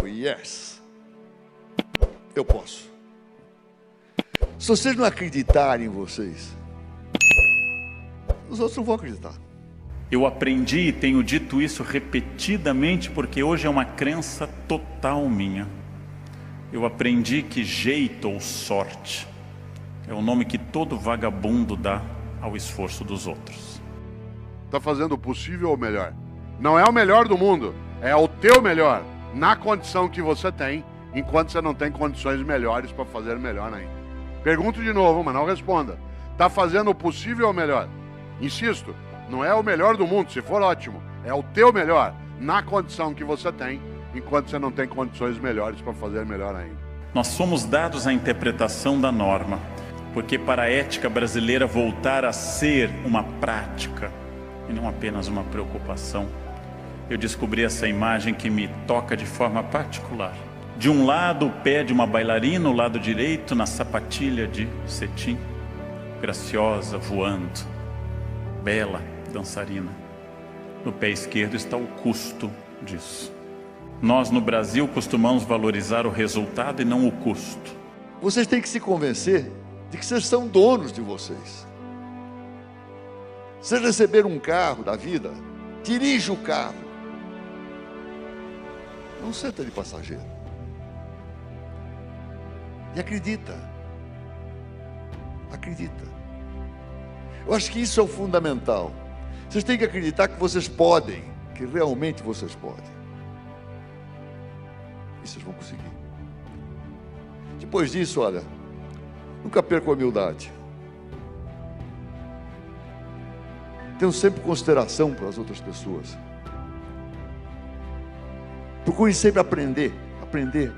yes, eu posso. Se vocês não acreditarem em vocês, os outros não vão acreditar. Eu aprendi e tenho dito isso repetidamente porque hoje é uma crença total minha. Eu aprendi que jeito ou sorte é o nome que todo vagabundo dá ao esforço dos outros. Está fazendo o possível ou o melhor? Não é o melhor do mundo, é o teu melhor, na condição que você tem, enquanto você não tem condições melhores para fazer melhor ainda. Pergunto de novo, mas não responda. Está fazendo o possível ou o melhor? Insisto, não é o melhor do mundo, se for ótimo, é o teu melhor, na condição que você tem, enquanto você não tem condições melhores para fazer melhor ainda. Nós somos dados à interpretação da norma, porque para a ética brasileira voltar a ser uma prática e não apenas uma preocupação, eu descobri essa imagem que me toca de forma particular. De um lado o pé de uma bailarina, o lado direito na sapatilha de cetim, graciosa, voando, bela dançarina. No pé esquerdo está o custo disso. Nós no Brasil costumamos valorizar o resultado e não o custo. Vocês têm que se convencer de que vocês são donos de vocês. Vocês receberam um carro da vida, dirige o carro. Não senta de passageiro. E acredita. Acredita. Eu acho que isso é o fundamental. Vocês têm que acreditar que vocês podem, que realmente vocês podem. E vocês vão conseguir. Depois disso, olha, nunca perca a humildade. Tenham sempre consideração para as outras pessoas. Procurem sempre aprender. Aprender.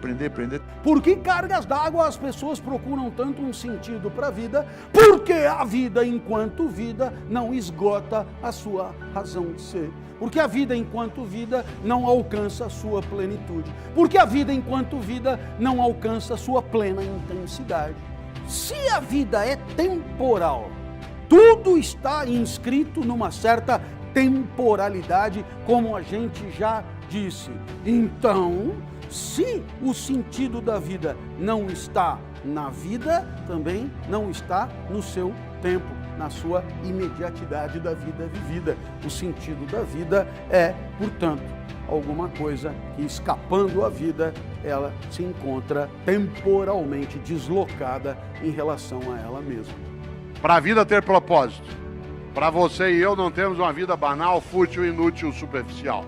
Por que cargas d'água as pessoas procuram tanto um sentido para a vida? Porque a vida enquanto vida não esgota a sua razão de ser. Porque a vida enquanto vida não alcança a sua plenitude. Porque a vida enquanto vida não alcança a sua plena intensidade. Se a vida é temporal, tudo está inscrito numa certa temporalidade, como a gente já disse. Então, se o sentido da vida não está na vida, também não está no seu tempo, na sua imediatidade da vida vivida. O sentido da vida é, portanto, alguma coisa que, escapando à vida, ela se encontra temporalmente deslocada em relação a ela mesma. Para a vida ter propósito, para você e eu não termos uma vida banal, fútil, inútil, superficial.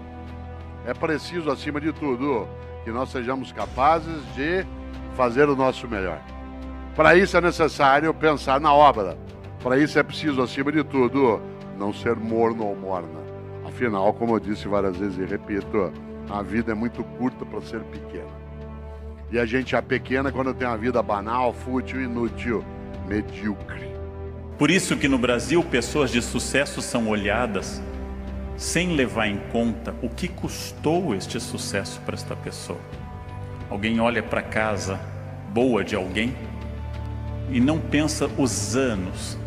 É preciso, acima de tudo, que nós sejamos capazes de fazer o nosso melhor. Para isso é necessário pensar na obra. Para isso é preciso, acima de tudo, não ser morno ou morna. Afinal, como eu disse várias vezes e repito, a vida é muito curta para ser pequena. E a gente é pequena quando tem uma vida banal, fútil, inútil, medíocre. Por isso que no Brasil pessoas de sucesso são olhadas sem levar em conta o que custou este sucesso para esta pessoa. Alguém olha para a casa boa de alguém e não pensa os anos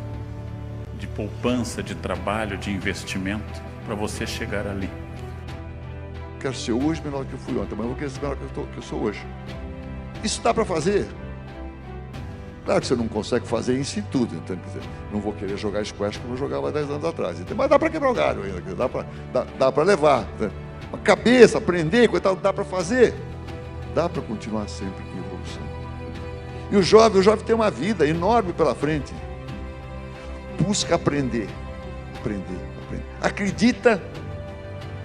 de poupança, de trabalho, de investimento para você chegar ali. Quero ser hoje melhor do que eu fui ontem, mas eu vou querer ser melhor que eu sou hoje. Isso dá para fazer. Claro que você não consegue fazer isso em tudo, então, quer dizer, não vou querer jogar squash como eu jogava 10 anos atrás, então, mas dá para quebrar o galho ainda, dá para levar, né? A cabeça, aprender, coitado, dá para fazer, dá para continuar sempre em evolução. E o jovem tem uma vida enorme pela frente. Busca aprender, acredita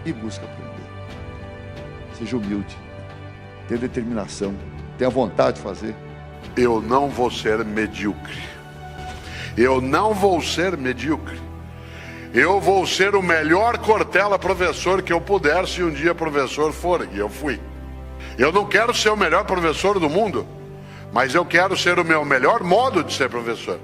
e busca aprender. Seja humilde, tenha determinação, tenha vontade de fazer. Eu não vou ser medíocre. Eu não vou ser medíocre. Eu vou ser o melhor Cortella professor que eu puder, se um dia professor for, e eu fui. Eu não quero ser o melhor professor do mundo, mas eu quero ser o meu melhor modo de ser professor.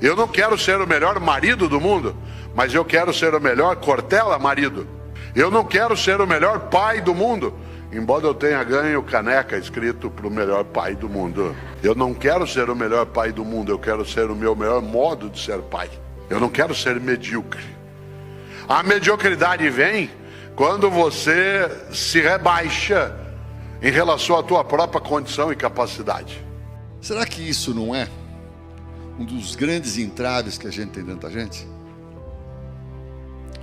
Eu não quero ser o melhor marido do mundo, mas eu quero ser o melhor Cortella marido. Eu não quero ser o melhor pai do mundo, embora eu tenha ganho caneca escrito para o melhor pai do mundo. Eu não quero ser o melhor pai do mundo, eu quero ser o meu melhor modo de ser pai. Eu não quero ser medíocre. A mediocridade vem quando você se rebaixa em relação à tua própria condição e capacidade. Será que isso não é um dos grandes entraves que a gente tem dentro da gente?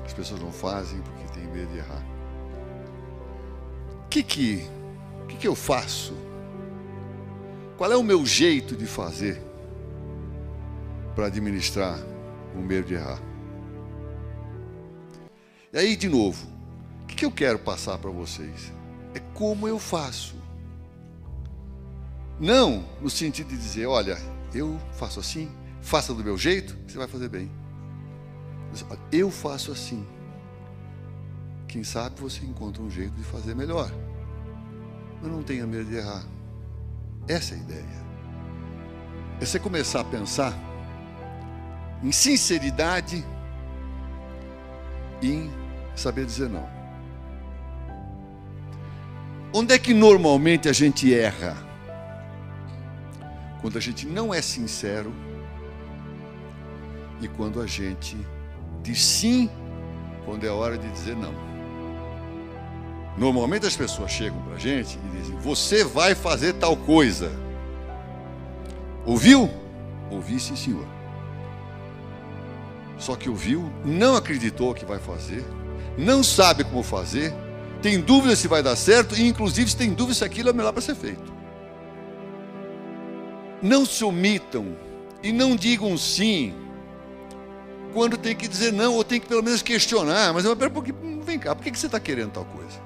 As pessoas não fazem porque têm medo de errar. O que eu faço? Qual é o meu jeito de fazer para administrar o medo de errar? E aí, de novo, o que eu quero passar para vocês? É como eu faço. Não no sentido de dizer, olha, eu faço assim, faça do meu jeito, você vai fazer bem. Eu faço assim. Quem sabe você encontra um jeito de fazer melhor. Mas não tenha medo de errar. Essa é a ideia. É você começar a pensar em sinceridade e em saber dizer não. Onde é que normalmente a gente erra? Quando a gente não é sincero e quando a gente diz sim quando é hora de dizer não. Normalmente as pessoas chegam para a gente e dizem, você vai fazer tal coisa. Ouviu? Ouvi, sim, senhor. Só que ouviu, não acreditou que vai fazer, não sabe como fazer, tem dúvida se vai dar certo e inclusive se tem dúvida se aquilo é melhor para ser feito. Não se omitam e não digam sim quando tem que dizer não ou tem que pelo menos questionar. Mas pera um pouquinho, vem cá, por que você está querendo tal coisa?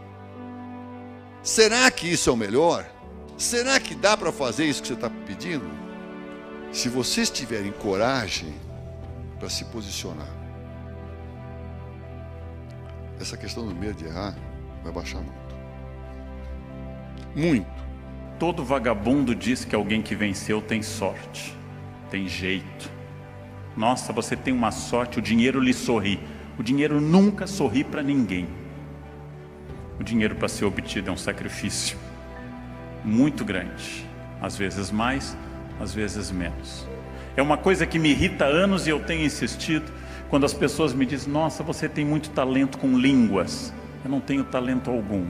Será que isso é o melhor? Será que dá para fazer isso que você está pedindo? Se vocês tiverem coragem para se posicionar, essa questão do medo de errar vai baixar muito. Muito. Todo vagabundo diz que alguém que venceu tem sorte, tem jeito. Nossa, você tem uma sorte, o dinheiro lhe sorri. O dinheiro nunca sorri para ninguém. O dinheiro para ser obtido é um sacrifício muito grande. Às vezes mais, às vezes menos. É uma coisa que me irrita há anos e eu tenho insistido. Quando as pessoas me dizem, nossa, você tem muito talento com línguas. Eu não tenho talento algum.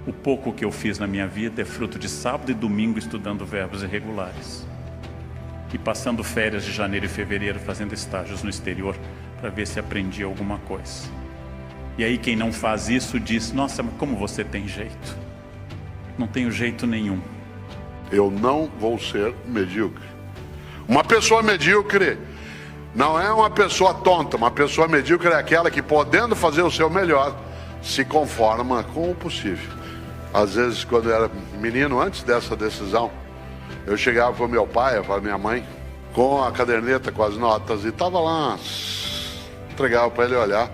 O pouco que eu fiz na minha vida é fruto de sábado e domingo estudando verbos irregulares. E passando férias de janeiro e fevereiro fazendo estágios no exterior para ver se aprendia alguma coisa. E aí quem não faz isso diz, nossa, mas como você tem jeito? Não tenho jeito nenhum. Eu não vou ser medíocre. Uma pessoa medíocre não é uma pessoa tonta. Uma pessoa medíocre é aquela que, podendo fazer o seu melhor, se conforma com o possível. Às vezes, quando eu era menino, antes dessa decisão, eu chegava para o meu pai, para a minha mãe, com a caderneta, com as notas, e estava lá, entregava para ele olhar.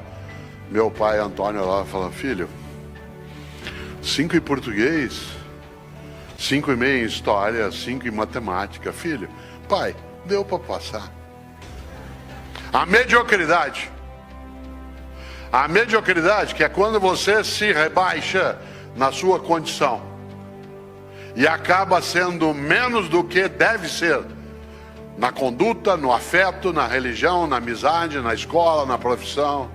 Meu pai, Antônio, lá, falava, filho, 5 em português, 5,5 em história, 5 em matemática. Filho, pai, deu para passar. A mediocridade, que é quando você se rebaixa na sua condição e acaba sendo menos do que deve ser na conduta, no afeto, na religião, na amizade, na escola, na profissão,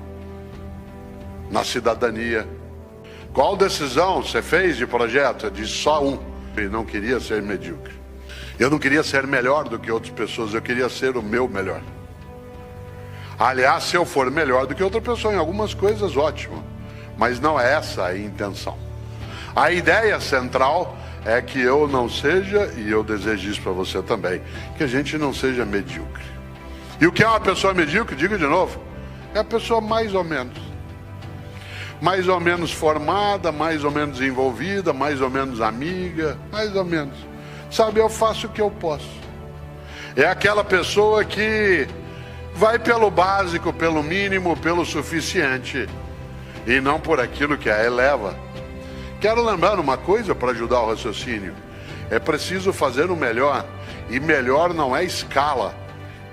na cidadania. Qual decisão você fez de projeto? Eu disse só um. Eu não queria ser medíocre. Eu não queria ser melhor do que outras pessoas, eu queria ser o meu melhor. Aliás, se eu for melhor do que outra pessoa em algumas coisas, ótimo. Mas não é essa a intenção. A ideia central é que eu não seja, e eu desejo isso para você também, que a gente não seja medíocre. E o que é uma pessoa medíocre, digo de novo, é a pessoa mais ou menos formada, mais ou menos envolvida, mais ou menos amiga, mais ou menos. Sabe, eu faço o que eu posso. É aquela pessoa que vai pelo básico, pelo mínimo, pelo suficiente, e não por aquilo que a eleva. Quero lembrar uma coisa para ajudar o raciocínio. É preciso fazer o melhor, e melhor não é escala.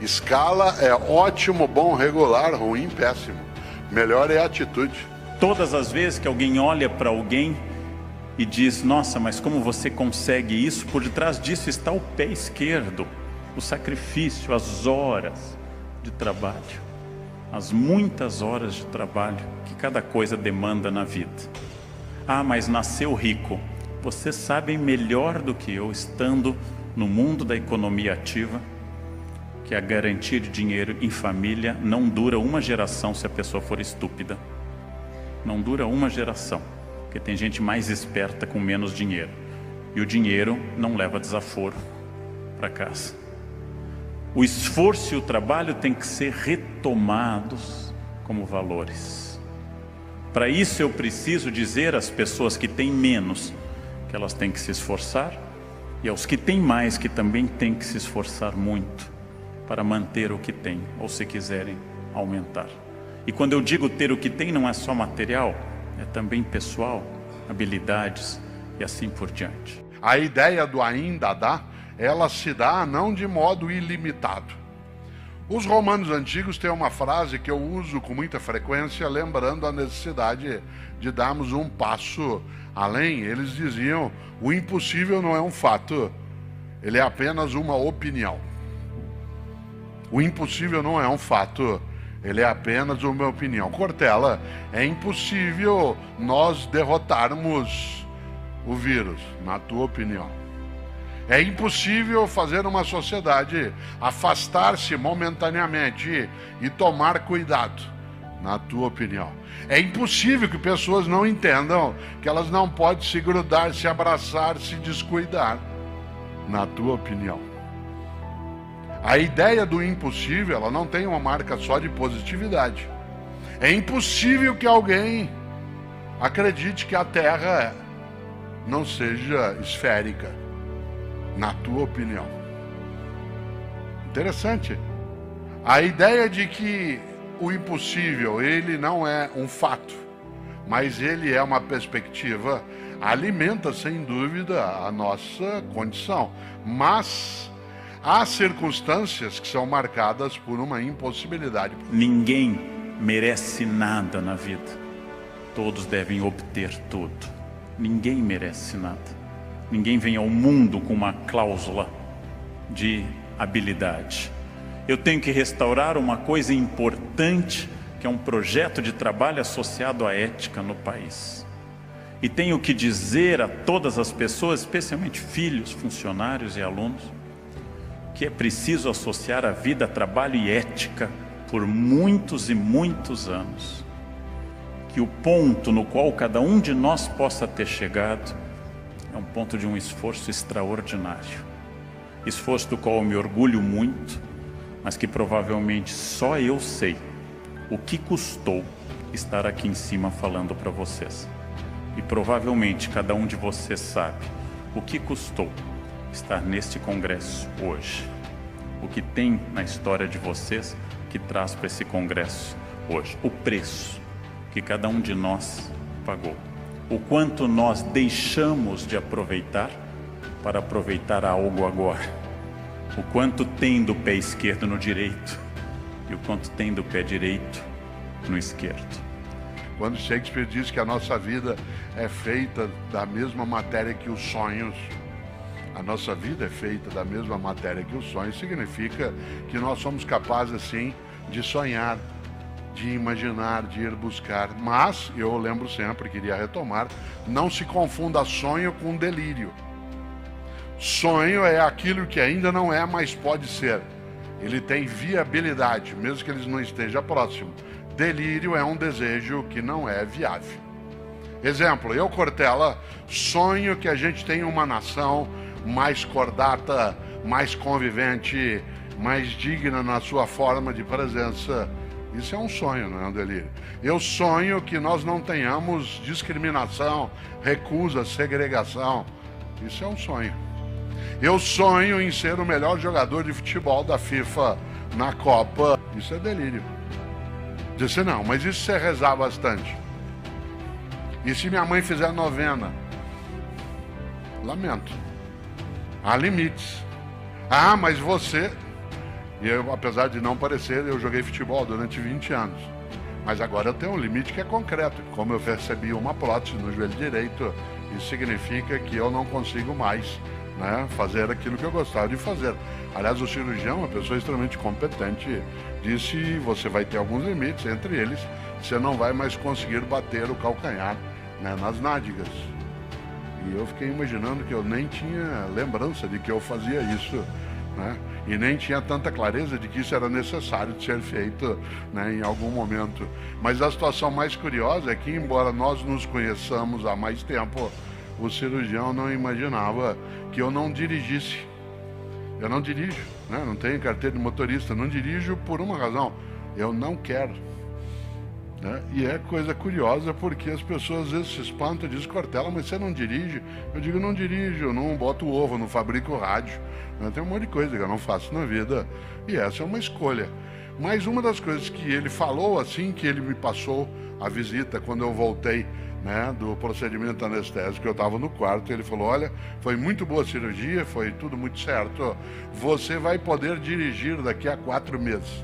Escala é ótimo, bom, regular, ruim, péssimo. Melhor é atitude. Todas as vezes que alguém olha para alguém e diz, nossa, mas como você consegue isso? Por detrás disso está o pé esquerdo, o sacrifício, as horas de trabalho, as muitas horas de trabalho que cada coisa demanda na vida. Ah, mas nasceu rico. Vocês sabem melhor do que eu, estando no mundo da economia ativa, que a garantia de dinheiro em família não dura uma geração se a pessoa for estúpida. Não dura uma geração, porque tem gente mais esperta com menos dinheiro. E o dinheiro não leva desaforo para casa. O esforço e o trabalho têm que ser retomados como valores. Para isso eu preciso dizer às pessoas que têm menos que elas têm que se esforçar, e aos que têm mais que também têm que se esforçar muito para manter o que têm, ou se quiserem aumentar. E quando eu digo ter o que tem, não é só material, é também pessoal, habilidades e assim por diante. A ideia do ainda dá, ela se dá não de modo ilimitado. Os romanos antigos têm uma frase que eu uso com muita frequência, lembrando a necessidade de darmos um passo além. Eles diziam: o impossível não é um fato, ele é apenas uma opinião. O impossível não é um fato, ele é apenas uma opinião. Cortella, é impossível nós derrotarmos o vírus, na tua opinião. É impossível fazer uma sociedade afastar-se momentaneamente e tomar cuidado, na tua opinião. É impossível que pessoas não entendam que elas não podem se grudar, se abraçar, se descuidar, na tua opinião. A ideia do impossível, ela não tem uma marca só de positividade. É impossível que alguém acredite que a Terra não seja esférica, na tua opinião. Interessante. A ideia de que o impossível, ele não é um fato, mas ele é uma perspectiva, alimenta sem dúvida a nossa condição. Mas há circunstâncias que são marcadas por uma impossibilidade. Ninguém merece nada na vida. Todos devem obter tudo. Ninguém merece nada. Ninguém vem ao mundo com uma cláusula de habilidade. Eu tenho que restaurar uma coisa importante, que é um projeto de trabalho associado à ética no país. E tenho que dizer a todas as pessoas, especialmente filhos, funcionários e alunos, que é preciso associar a vida a trabalho e ética por muitos e muitos anos. Que o ponto no qual cada um de nós possa ter chegado é um ponto de um esforço extraordinário. Esforço do qual eu me orgulho muito, mas que provavelmente só eu sei o que custou estar aqui em cima falando para vocês. E provavelmente cada um de vocês sabe o que custou estar neste congresso hoje. O que tem na história de vocês que traz para esse congresso hoje. O preço que cada um de nós pagou. O quanto nós deixamos de aproveitar para aproveitar algo agora. O quanto tem do pé esquerdo no direito e o quanto tem do pé direito no esquerdo. Quando Shakespeare diz que a nossa vida é feita da mesma matéria que os sonhos, a nossa vida é feita da mesma matéria que os sonhos, significa que nós somos capazes, sim, de sonhar, de imaginar, de ir buscar. Mas, eu lembro sempre, queria retomar, não se confunda sonho com delírio. Sonho é aquilo que ainda não é, mas pode ser. Ele tem viabilidade, mesmo que ele não esteja próximo. Delírio é um desejo que não é viável. Exemplo, eu, Cortella, sonho que a gente tenha uma nação mais cordata, mais convivente, mais digna na sua forma de presença. Isso é um sonho, não é um delírio. Eu sonho que nós não tenhamos discriminação, recusa, segregação. Isso é um sonho. Eu sonho em ser o melhor jogador de futebol da FIFA na Copa. Isso é delírio. Disse, não, mas isso você rezar bastante. E se minha mãe fizer novena? Lamento. Há limites. Ah, mas você... E eu, apesar de não parecer, eu joguei futebol durante 20 anos. Mas agora eu tenho um limite que é concreto. Como eu recebi uma prótese no joelho direito, isso significa que eu não consigo mais, né, fazer aquilo que eu gostava de fazer. Aliás, o cirurgião, uma pessoa extremamente competente, disse: você vai ter alguns limites, entre eles, você não vai mais conseguir bater o calcanhar, né, nas nádegas. E eu fiquei imaginando que eu nem tinha lembrança de que eu fazia isso, né? E nem tinha tanta clareza de que isso era necessário de ser feito, né, em algum momento. Mas a situação mais curiosa é que, embora nós nos conheçamos há mais tempo, o cirurgião não imaginava que eu não dirigisse. Eu não dirijo, né? Não tenho carteira de motorista, não dirijo por uma razão: eu não quero. Né? E é coisa curiosa porque as pessoas às vezes se espantam e dizem: Cortella, mas você não dirige? Eu digo: não dirijo, eu não boto ovo, não fabrico rádio, né? Tem um monte de coisa que eu não faço na vida, e essa é uma escolha. Mas uma das coisas que ele falou assim que ele me passou a visita quando eu voltei, né, do procedimento anestésico, eu estava no quarto, ele falou: olha, foi muito boa a cirurgia, foi tudo muito certo, você vai poder dirigir daqui a 4 meses.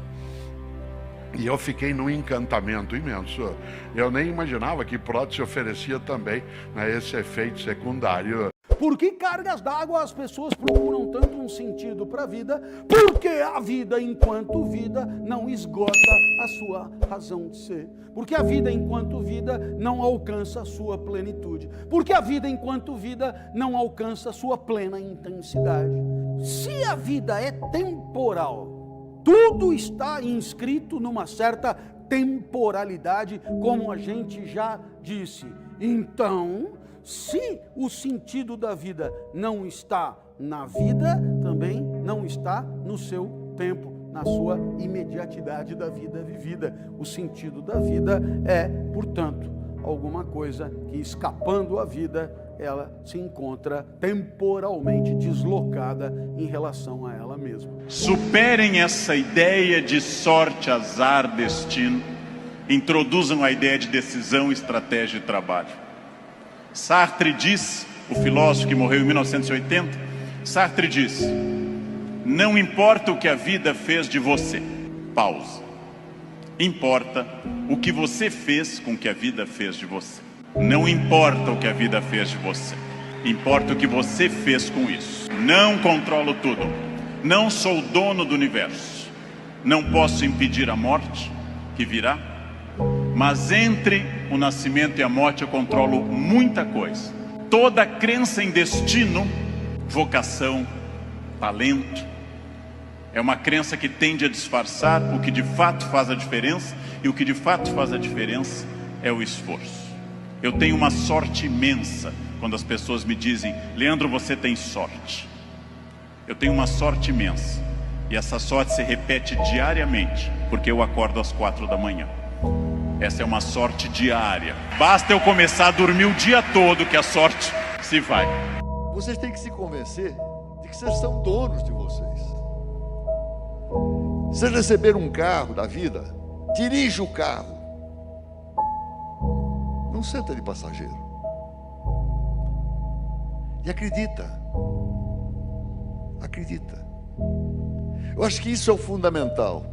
E eu fiquei num encantamento imenso. Eu nem imaginava que prótese oferecia também, né, esse efeito secundário. Por que cargas d'água as pessoas procuram tanto um sentido para a vida? Porque a vida enquanto vida não esgota a sua razão de ser. Porque a vida enquanto vida não alcança a sua plenitude. Porque a vida enquanto vida não alcança a sua plena intensidade. Se a vida é temporal, tudo está inscrito numa certa temporalidade, como a gente já disse. Então, se o sentido da vida não está na vida, também não está no seu tempo, na sua imediatidade da vida vivida. O sentido da vida é, portanto, alguma coisa que, escapando à vida, ela se encontra temporalmente deslocada em relação a ela mesma. Superem essa ideia de sorte, azar, destino. Introduzam a ideia de decisão, estratégia e trabalho. Sartre diz, o filósofo que morreu em 1980, Sartre diz: não importa o que a vida fez de você, pausa. Importa o que você fez com o que a vida fez de você. Não importa o que a vida fez de você, importa o que você fez com isso. Não controlo tudo, não sou dono do universo, não posso impedir a morte que virá, mas entre o nascimento e a morte eu controlo muita coisa. Toda crença em destino, vocação, talento, é uma crença que tende a disfarçar o que de fato faz a diferença, e o que de fato faz a diferença é o esforço. Eu tenho uma sorte imensa quando as pessoas me dizem: Leandro, você tem sorte. Eu tenho uma sorte imensa, e essa sorte se repete diariamente, porque eu acordo às 4 da manhã. Essa é uma sorte diária. Basta eu começar a dormir o dia todo que a sorte se vai. Vocês têm que se convencer de que vocês são donos de vocês. Vocês receberam um carro da vida, dirige o carro. Não senta de passageiro. E acredita. Acredita. Eu acho que isso é o fundamental.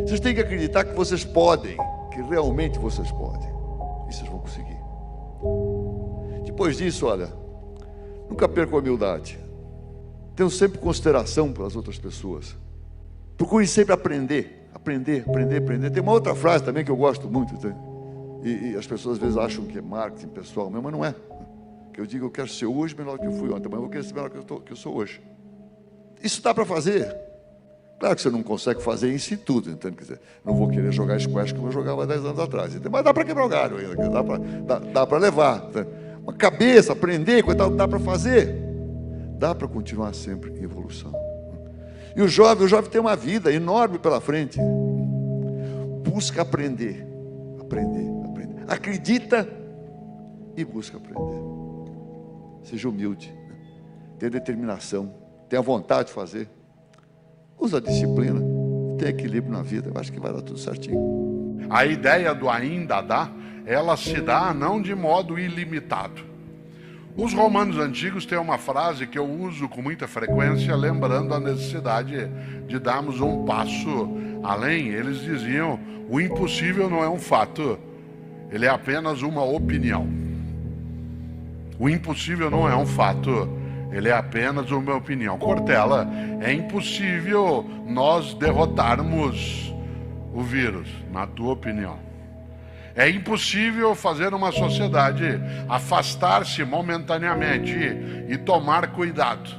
Vocês têm que acreditar que vocês podem, que realmente vocês podem. E vocês vão conseguir. Depois disso, olha, nunca perca a humildade. Tenham sempre consideração pelas outras pessoas. Procure sempre aprender. Aprender. Tem uma outra frase também que eu gosto muito, tá? E as pessoas às vezes acham que é marketing pessoal mesmo, mas não é. Que eu digo: eu quero ser hoje melhor do que eu fui ontem, mas eu vou querer ser melhor que eu sou hoje. Isso dá para fazer. Claro que você não consegue fazer isso em tudo, entende? Quer dizer, não vou querer jogar squash como eu jogava 10 anos atrás, entende? Mas dá para quebrar o galho ainda, dá para levar. Entende? Uma cabeça, aprender, coitado, dá para fazer. Dá para continuar sempre em evolução. E o jovem tem uma vida enorme pela frente. Busca aprender. Acredita e busca aprender. Seja humilde, tenha determinação, tenha vontade de fazer. Usa a disciplina, tenha equilíbrio na vida. Eu acho que vai dar tudo certinho. A ideia do ainda dá, ela se dá não de modo ilimitado. Os romanos antigos têm uma frase que eu uso com muita frequência, lembrando a necessidade de darmos um passo além. Eles diziam: o impossível não é um fato, ele é apenas uma opinião. O impossível não é um fato, ele é apenas uma opinião. Cortella, é impossível nós derrotarmos o vírus, na tua opinião. É impossível fazer uma sociedade afastar-se momentaneamente e tomar cuidado,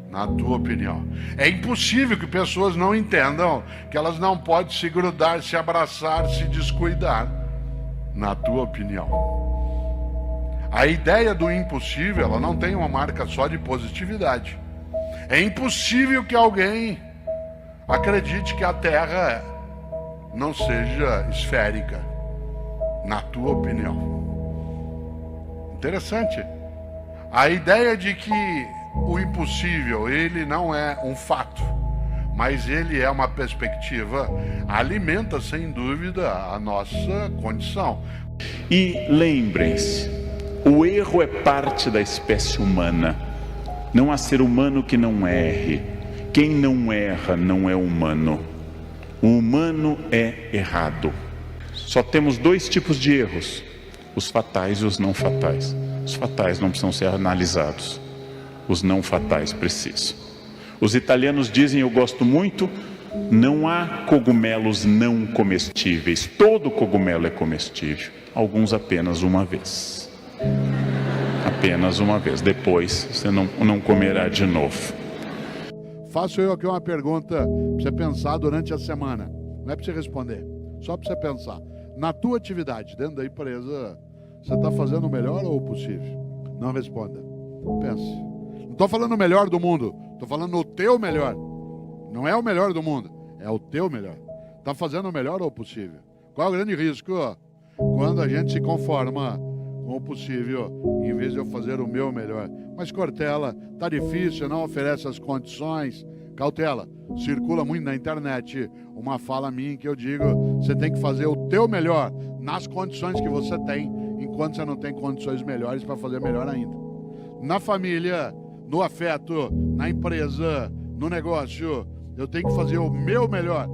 na tua opinião. É impossível que pessoas não entendam que elas não podem se grudar, se abraçar, se descuidar, na tua opinião. A ideia do impossível, ela não tem uma marca só de positividade. É impossível que alguém acredite que a Terra não seja esférica, na tua opinião. Interessante. A ideia de que o impossível, ele não é um fato, mas ele é uma perspectiva, alimenta sem dúvida a nossa condição. E lembrem-se, o erro é parte da espécie humana. Não há ser humano que não erre. Quem não erra não é humano. O humano é errado. Só temos dois tipos de erros: os fatais e os não fatais. Os fatais não precisam ser analisados, os não fatais precisam. Os italianos dizem, eu gosto muito, não há cogumelos não comestíveis. Todo cogumelo é comestível, alguns apenas uma vez. Apenas uma vez, depois você não comerá de novo. Faço eu aqui uma pergunta para você pensar durante a semana. Não é para você responder, só para você pensar. Na tua atividade, dentro da empresa, você está fazendo o melhor ou o possível? Não responda. Pense. Não estou falando o melhor do mundo, estou falando o teu melhor. Não é o melhor do mundo, é o teu melhor. Está fazendo o melhor ou o possível? Qual é o grande risco? Quando a gente se conforma com o possível, em vez de eu fazer o meu melhor. Mas Cortella, tá difícil, não oferece as condições. Cautela, circula muito na internet uma fala minha que eu digo, você tem que fazer o teu melhor nas condições que você tem, enquanto você não tem condições melhores para fazer melhor ainda. Na família, no afeto, na empresa, no negócio, eu tenho que fazer o meu melhor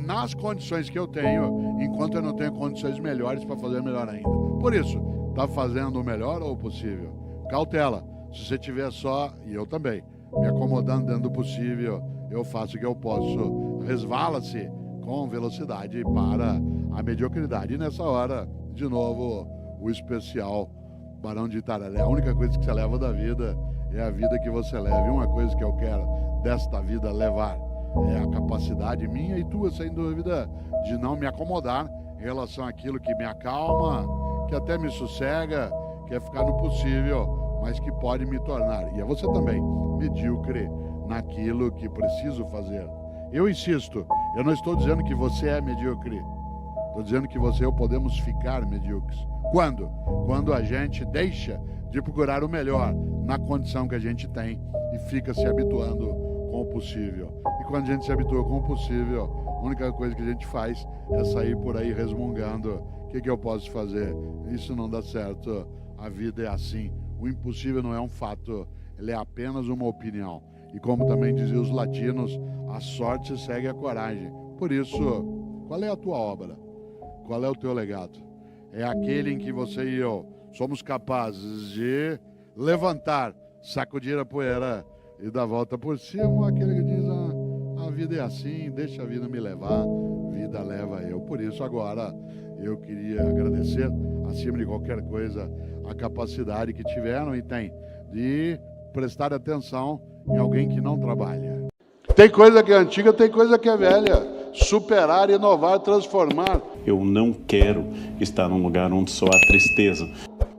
nas condições que eu tenho, enquanto eu não tenho condições melhores para fazer melhor ainda. Por isso, está fazendo o melhor ou o possível? Cautela, se você tiver só, e eu também, me acomodando dentro do possível, eu faço o que eu posso. Resvala-se com velocidade para a mediocridade. E nessa hora, de novo, o especial Barão de Itararé. A única coisa que você leva da vida é a vida que você leva. E uma coisa que eu quero desta vida levar é a capacidade minha e tua, sem dúvida, de não me acomodar em relação àquilo que me acalma, que até me sossega, que é ficar no possível, mas que pode me tornar, e é você também, medíocre naquilo que preciso fazer. Eu insisto, eu não estou dizendo que você é medíocre, estou dizendo que você e eu podemos ficar medíocres. Quando? Quando a gente deixa de procurar o melhor na condição que a gente tem e fica se habituando com o possível. E quando a gente se habitua com o possível, a única coisa que a gente faz é sair por aí resmungando. O que eu posso fazer? Isso não dá certo, a vida é assim. O impossível não é um fato, ele é apenas uma opinião. E como também diziam os latinos, a sorte segue a coragem. Por isso, qual é a tua obra? Qual é o teu legado? É aquele em que você e eu somos capazes de levantar, sacudir a poeira e dar volta por cima, ou aquele que diz, a vida é assim, deixa a vida me levar, vida leva eu. Por isso agora eu queria agradecer, acima de qualquer coisa, a capacidade que tiveram e têm de prestar atenção em alguém que não trabalha. Tem coisa que é antiga, tem coisa que é velha. Superar, inovar, transformar. Eu não quero estar num lugar onde só há tristeza.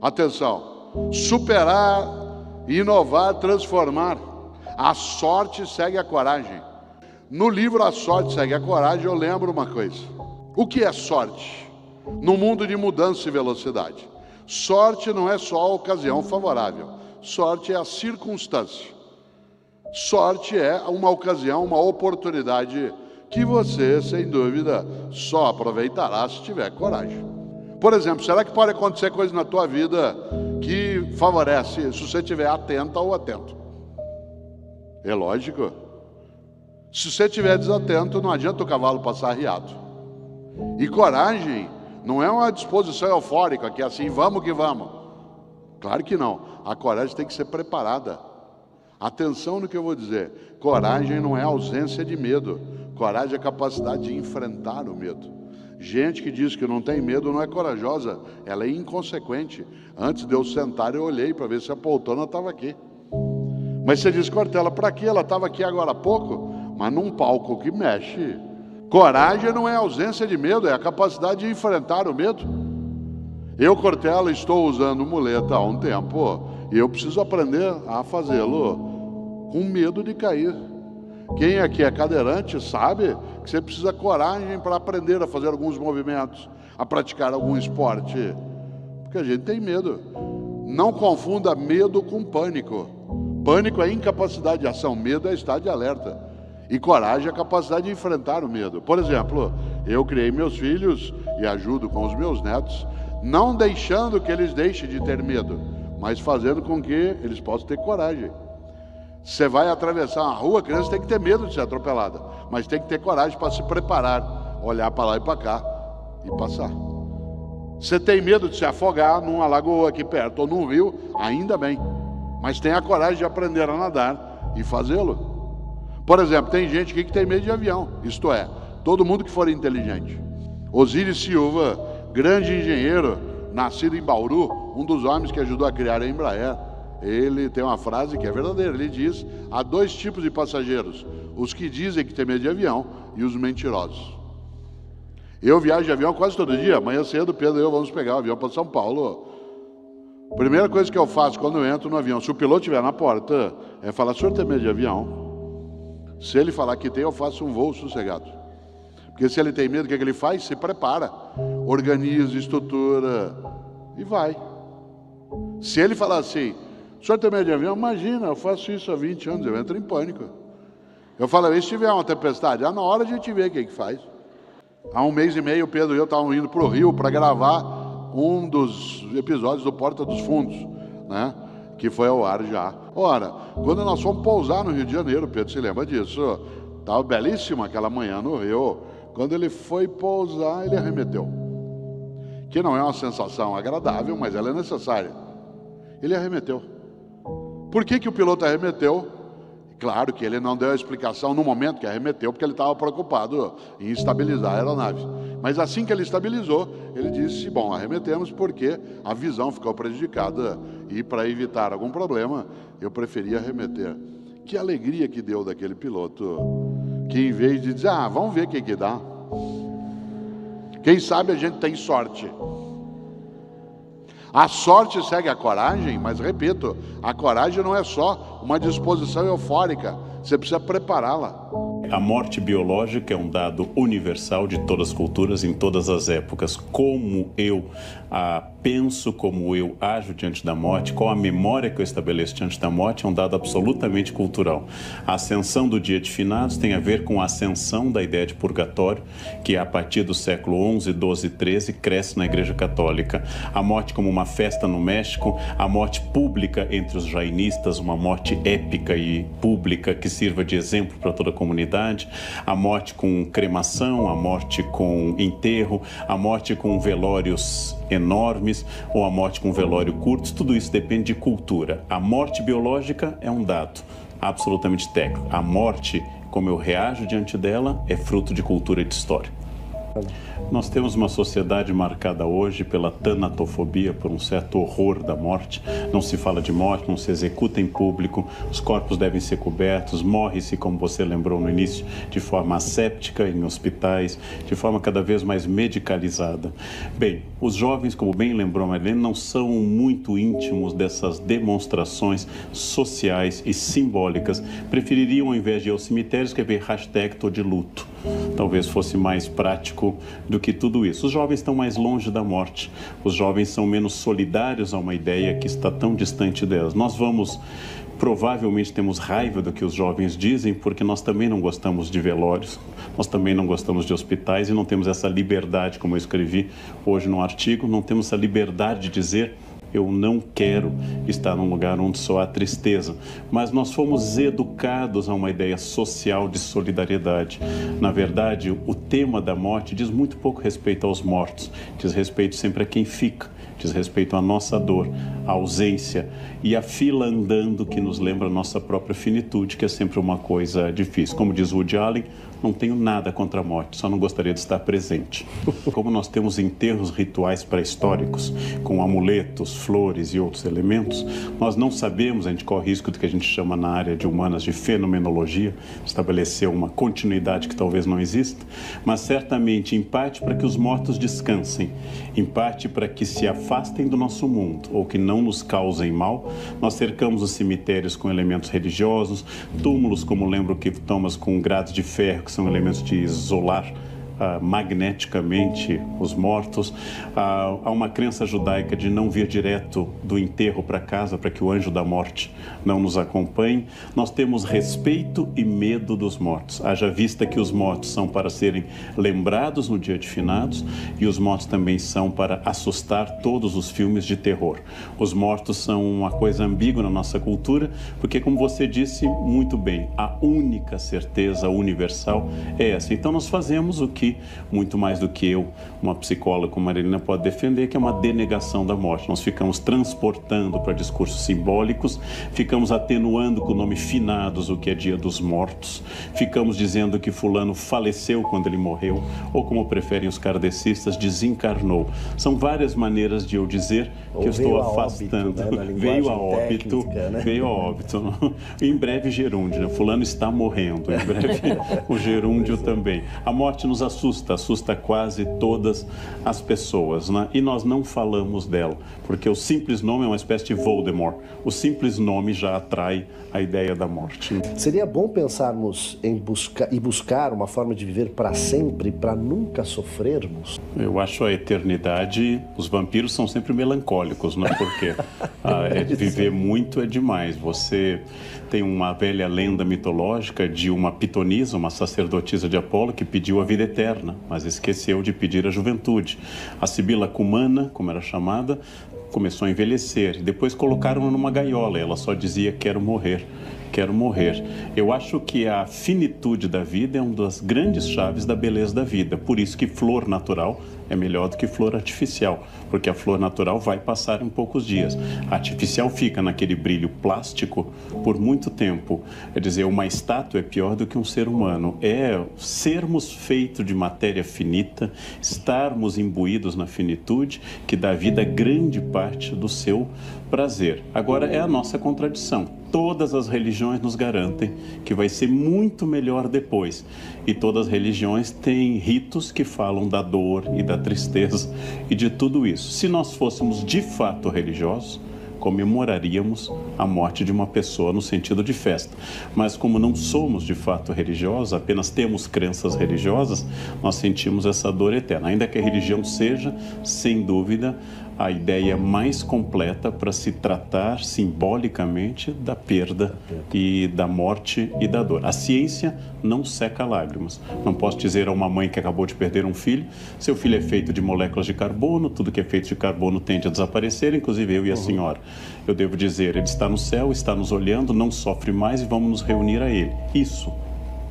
Atenção, superar, inovar, transformar. A sorte segue a coragem. No livro A Sorte Segue a Coragem, eu lembro uma coisa. O que é sorte? No mundo de mudança e velocidade. Sorte não é só a ocasião favorável. Sorte é a circunstância. Sorte é uma ocasião, uma oportunidade que você, sem dúvida, só aproveitará se tiver coragem. Por exemplo, será que pode acontecer coisa na tua vida que favorece se você estiver atenta ou atento? É lógico. Se você estiver desatento, não adianta o cavalo passar arriado. E coragem não é uma disposição eufórica, que é assim, vamos que vamos. Claro que não. A coragem tem que ser preparada. Atenção no que eu vou dizer. Coragem não é ausência de medo. Coragem é a capacidade de enfrentar o medo. Gente que diz que não tem medo não é corajosa, ela é inconsequente. Antes de eu sentar, eu olhei para ver se a poltrona estava aqui. Mas você diz, Cortella, para quê? Ela estava aqui agora há pouco, mas num palco que mexe. Coragem não é ausência de medo, é a capacidade de enfrentar o medo. Eu, Cortella, estou usando muleta há um tempo e eu preciso aprender a fazê-lo com medo de cair. Quem aqui é cadeirante sabe que você precisa de coragem para aprender a fazer alguns movimentos, a praticar algum esporte, porque a gente tem medo. Não confunda medo com pânico. Pânico é incapacidade de ação, medo é estado de alerta. E coragem é a capacidade de enfrentar o medo. Por exemplo, eu criei meus filhos e ajudo com os meus netos, não deixando que eles deixem de ter medo, mas fazendo com que eles possam ter coragem. Você vai atravessar uma rua, a criança tem que ter medo de ser atropelada, mas tem que ter coragem para se preparar, olhar para lá e para cá e passar. Você tem medo de se afogar numa lagoa aqui perto ou num rio, ainda bem, mas tenha a coragem de aprender a nadar e fazê-lo. Por exemplo, tem gente aqui que tem medo de avião, isto é, todo mundo que for inteligente. Osíris Silva, grande engenheiro, nascido em Bauru, um dos homens que ajudou a criar a Embraer, ele tem uma frase que é verdadeira, ele diz, há dois tipos de passageiros, os que dizem que tem medo de avião e os mentirosos. Eu viajo de avião quase todo dia, amanhã cedo Pedro e eu vamos pegar o avião para São Paulo. Primeira coisa que eu faço quando eu entro no avião, se o piloto estiver na porta, é falar, o senhor tem medo de avião? Se ele falar que tem, eu faço um voo sossegado. Porque se ele tem medo, o que ele faz? Se prepara, organiza, estrutura e vai. Se ele falar assim, o senhor tem medo de avião? Imagina, eu faço isso há 20 anos, eu entro em pânico. Eu falo, e se tiver uma tempestade? Na hora a gente vê o que faz. Há um mês e meio, o Pedro e eu estávamos indo para o Rio para gravar um dos episódios do Porta dos Fundos, né? Que foi ao ar já. Ora, quando nós fomos pousar no Rio de Janeiro, o Pedro se lembra disso, estava belíssima aquela manhã no Rio. Quando ele foi pousar, ele arremeteu. Que não é uma sensação agradável, mas ela é necessária. Ele arremeteu. Por que o piloto arremeteu? Claro que ele não deu a explicação no momento que arremeteu, porque ele estava preocupado em estabilizar a aeronave. Mas assim que ele estabilizou, ele disse, bom, arremetemos porque a visão ficou prejudicada e para evitar algum problema, eu preferi arremeter. Que alegria que deu daquele piloto, que em vez de dizer, vamos ver o que dá. Quem sabe a gente tem sorte. A sorte segue a coragem, mas repito, a coragem não é só uma disposição eufórica, você precisa prepará-la. A morte biológica é um dado universal de todas as culturas, em todas as épocas. Como eu penso, como eu ajo diante da morte, qual a memória que eu estabeleço diante da morte, é um dado absolutamente cultural. A ascensão do dia de finados tem a ver com a ascensão da ideia de purgatório, que a partir do século XI, XII e XIII cresce na Igreja Católica. A morte como uma festa no México, a morte pública entre os jainistas, uma morte épica e pública que sirva de exemplo para toda a comunidade, a morte com cremação, a morte com enterro, a morte com velórios enormes ou a morte com velório curto, tudo isso depende de cultura. A morte biológica é um dado absolutamente técnico. A morte, como eu reajo diante dela, é fruto de cultura e de história. Nós temos uma sociedade marcada hoje pela tanatofobia, por um certo horror da morte. Não se fala de morte, não se executa em público, os corpos devem ser cobertos, morre-se, como você lembrou no início, de forma asséptica em hospitais, de forma cada vez mais medicalizada. Bem, os jovens, como bem lembrou a Marlene, não são muito íntimos dessas demonstrações sociais e simbólicas. Prefeririam, ao invés de ir ao cemitério, escrever hashtag tô de luto. Talvez fosse mais prático do que tudo isso. Os jovens estão mais longe da morte. Os jovens são menos solidários a uma ideia que está tão distante delas. Nós provavelmente temos raiva do que os jovens dizem, porque nós também não gostamos de velórios, nós também não gostamos de hospitais e não temos essa liberdade, como eu escrevi hoje no artigo, não temos essa liberdade de dizer eu não quero estar num lugar onde só há tristeza. Mas nós fomos educados a uma ideia social de solidariedade. Na verdade, o tema da morte diz muito pouco respeito aos mortos, diz respeito sempre a quem fica. diz respeito à nossa dor, à ausência e a fila andando que nos lembra a nossa própria finitude, que é sempre uma coisa difícil. Como diz Woody Allen, não tenho nada contra a morte, só não gostaria de estar presente. Como nós temos enterros rituais pré-históricos, com amuletos, flores e outros elementos, nós não sabemos, a gente corre risco do que a gente chama na área de humanas de fenomenologia, estabelecer uma continuidade que talvez não exista, mas certamente em parte para que os mortos descansem, em parte para que se afastem do nosso mundo, ou que não nos causem mal, nós cercamos os cemitérios com elementos religiosos, túmulos, como lembro que Thomas, com grades de ferro, que são elementos de isolar magneticamente os mortos. Há uma crença judaica de não vir direto do enterro para casa, para que o anjo da morte não nos acompanhe. Nós temos respeito e medo dos mortos. Haja vista que os mortos são para serem lembrados no dia de finados e os mortos também são para assustar todos os filmes de terror. Os mortos são uma coisa ambígua na nossa cultura, porque, como você disse muito bem, a única certeza universal é essa. Então nós fazemos o que muito mais do que eu, uma psicóloga como Marilena, pode defender, que é uma denegação da morte. Nós ficamos transportando para discursos simbólicos, ficamos atenuando com o nome finados o que é dia dos mortos, ficamos dizendo que fulano faleceu quando ele morreu, ou como preferem os kardecistas, desencarnou. São várias maneiras de eu dizer que eu estou afastando. Óbito, né? Veio a óbito, técnica, né? Veio a óbito. Em breve gerúndio, né? Fulano está morrendo, em breve o gerúndio também. A morte nos assusta quase todas as pessoas, né? E nós não falamos dela, porque o simples nome é uma espécie de Voldemort. O simples nome já atrai a ideia da morte. Seria bom pensarmos em buscar uma forma de viver para sempre, para nunca sofrermos? Eu acho a eternidade, os vampiros são sempre melancólicos, né? Porque viver muito é demais. Você tem uma velha lenda mitológica de uma pitonisa, uma sacerdotisa de Apolo, que pediu a vida eterna, mas esqueceu de pedir a juventude. A Sibila Cumana, como era chamada, começou a envelhecer. Depois colocaram-na numa gaiola. Ela só dizia: quero morrer, quero morrer. Eu acho que a finitude da vida é uma das grandes chaves da beleza da vida. Por isso que flor natural é melhor do que flor artificial, porque a flor natural vai passar em poucos dias. A artificial fica naquele brilho plástico por muito tempo. É dizer, uma estátua é pior do que um ser humano. É sermos feitos de matéria finita, estarmos imbuídos na finitude, que dá à vida grande parte do seu prazer. Agora, é a nossa contradição. Todas as religiões nos garantem que vai ser muito melhor depois. E todas as religiões têm ritos que falam da dor e da tristeza e de tudo isso. Se nós fôssemos de fato religiosos, comemoraríamos a morte de uma pessoa no sentido de festa. Mas como não somos de fato religiosos, apenas temos crenças religiosas, nós sentimos essa dor eterna. Ainda que a religião seja, sem dúvida, a ideia mais completa para se tratar simbolicamente da perda e da morte e da dor. A ciência não seca lágrimas. Não posso dizer a uma mãe que acabou de perder um filho: seu filho é feito de moléculas de carbono, tudo que é feito de carbono tende a desaparecer, inclusive eu e a senhora. Eu devo dizer, ele está no céu, está nos olhando, não sofre mais e vamos nos reunir a ele. Isso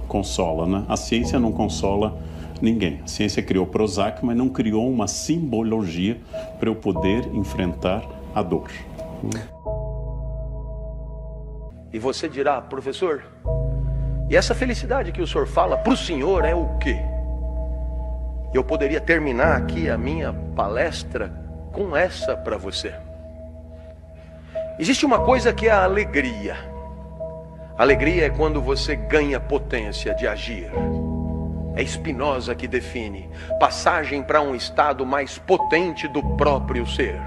consola, né? A ciência não consola ninguém. A ciência criou Prozac, mas não criou uma simbologia para eu poder enfrentar a dor. E você dirá: professor, e essa felicidade que o senhor fala para o senhor é o quê? Eu poderia terminar aqui a minha palestra com essa para você. Existe uma coisa que é a alegria. Alegria é quando você ganha potência de agir. É Spinoza que define passagem para um estado mais potente do próprio ser.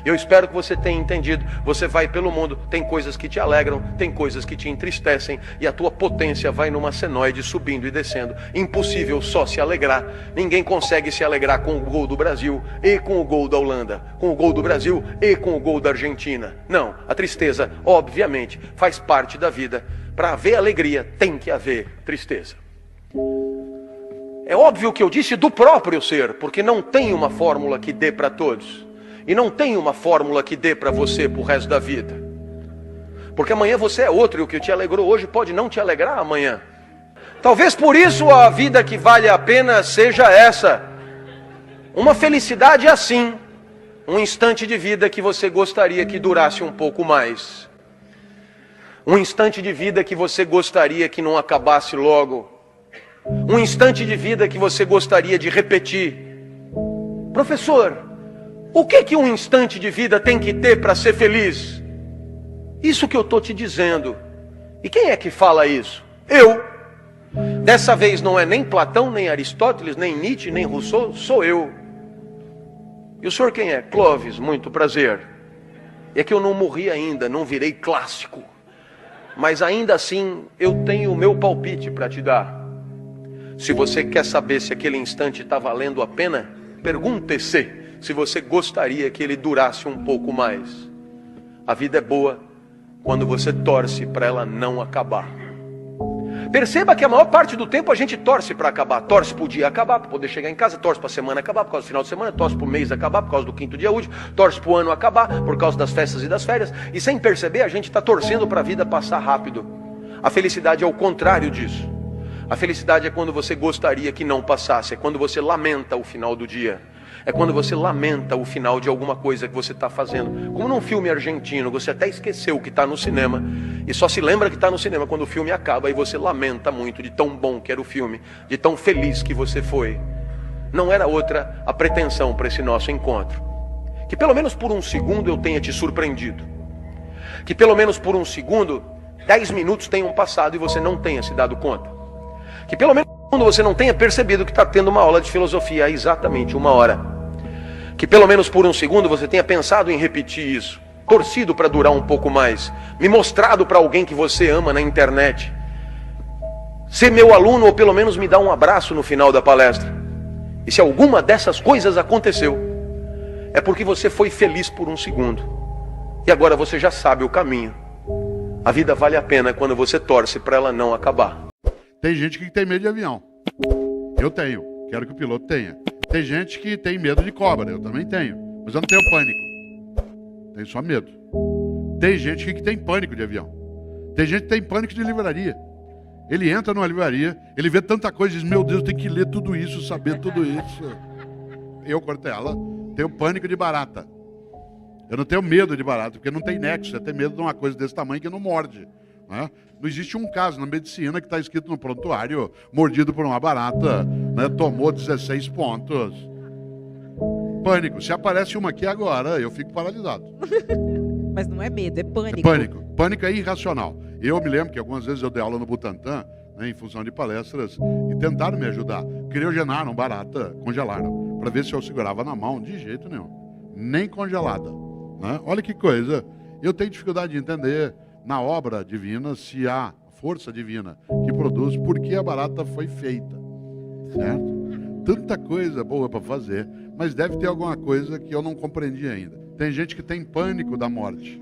Eu espero que você tenha entendido. Você vai pelo mundo, tem coisas que te alegram, tem coisas que te entristecem, e a tua potência vai numa senoide subindo e descendo. Impossível só se alegrar. Ninguém consegue se alegrar com o gol do Brasil e com o gol da Holanda, com o gol do Brasil e com o gol da Argentina. Não, a tristeza, obviamente, faz parte da vida. Para haver alegria, tem que haver tristeza. É óbvio que eu disse do próprio ser, porque não tem uma fórmula que dê para todos. E não tem uma fórmula que dê para você pro resto da vida. Porque amanhã você é outro, e o que te alegrou hoje pode não te alegrar amanhã. Talvez por isso a vida que vale a pena seja essa. Uma felicidade assim. Um instante de vida que você gostaria que durasse um pouco mais. Um instante de vida que você gostaria que não acabasse logo. Um instante de vida que você gostaria de repetir. Professor, o que um instante de vida tem que ter para ser feliz? Isso que eu estou te dizendo. E quem é que fala isso? Eu. Dessa vez não é nem Platão, nem Aristóteles, nem Nietzsche, nem Rousseau, sou eu. E o senhor quem é? Clóvis, muito prazer. É que eu não morri ainda, não virei clássico. Mas ainda assim, eu tenho o meu palpite para te dar. Se você quer saber se aquele instante está valendo a pena, pergunte-se se você gostaria que ele durasse um pouco mais. A vida é boa quando você torce para ela não acabar. Perceba que a maior parte do tempo a gente torce para acabar. Torce para o dia acabar, para poder chegar em casa. Torce para a semana acabar, por causa do final de semana. Torce para o mês acabar, por causa do 5º dia útil. Torce para o ano acabar, por causa das festas e das férias. E sem perceber, a gente está torcendo para a vida passar rápido. A felicidade é o contrário disso. A felicidade é quando você gostaria que não passasse. É quando você lamenta o final do dia. É quando você lamenta o final de alguma coisa que você está fazendo. Como num filme argentino, você até esqueceu que está no cinema. E só se lembra que está no cinema quando o filme acaba. E você lamenta muito de tão bom que era o filme. De tão feliz que você foi. Não era outra a pretensão para esse nosso encontro. Que pelo menos por um segundo eu tenha te surpreendido. Que pelo menos por um segundo, 10 minutos tenham passado e você não tenha se dado conta. Que pelo menos quando você não tenha percebido que está tendo uma aula de filosofia há exatamente 1 hora. Que pelo menos por um segundo você tenha pensado em repetir isso. Torcido para durar um pouco mais. Me mostrado para alguém que você ama na internet. Ser meu aluno ou pelo menos me dar um abraço no final da palestra. E se alguma dessas coisas aconteceu, é porque você foi feliz por um segundo. E agora você já sabe o caminho. A vida vale a pena quando você torce para ela não acabar. Tem gente que tem medo de avião. Eu tenho. Quero que o piloto tenha. Tem gente que tem medo de cobra. Eu também tenho. Mas eu não tenho pânico. Tenho só medo. Tem gente que tem pânico de avião. Tem gente que tem pânico de livraria. Ele entra numa livraria, ele vê tanta coisa e diz, meu Deus, tem que ler tudo isso, saber tudo isso. Eu, Cortella, tenho pânico de barata. Eu não tenho medo de barata, porque não tem nexo. Você tem medo de uma coisa desse tamanho que não morde. Né? Não existe um caso na medicina que está escrito no prontuário, mordido por uma barata, né? Tomou 16 pontos. Pânico. Se aparece uma aqui agora, eu fico paralisado. Mas não é medo, é pânico. É pânico. Pânico é irracional. Eu me lembro que algumas vezes eu dei aula no Butantan, né, em função de palestras, e tentaram me ajudar. Criogenaram barata, congelaram, para ver se eu segurava na mão. De jeito nenhum. Nem congelada. Né? Olha que coisa. Eu tenho dificuldade de entender na obra divina se há força divina que produz por que a barata foi feita. Certo? Tanta coisa boa para fazer, mas deve ter alguma coisa que eu não compreendi ainda. Tem gente que tem pânico da morte.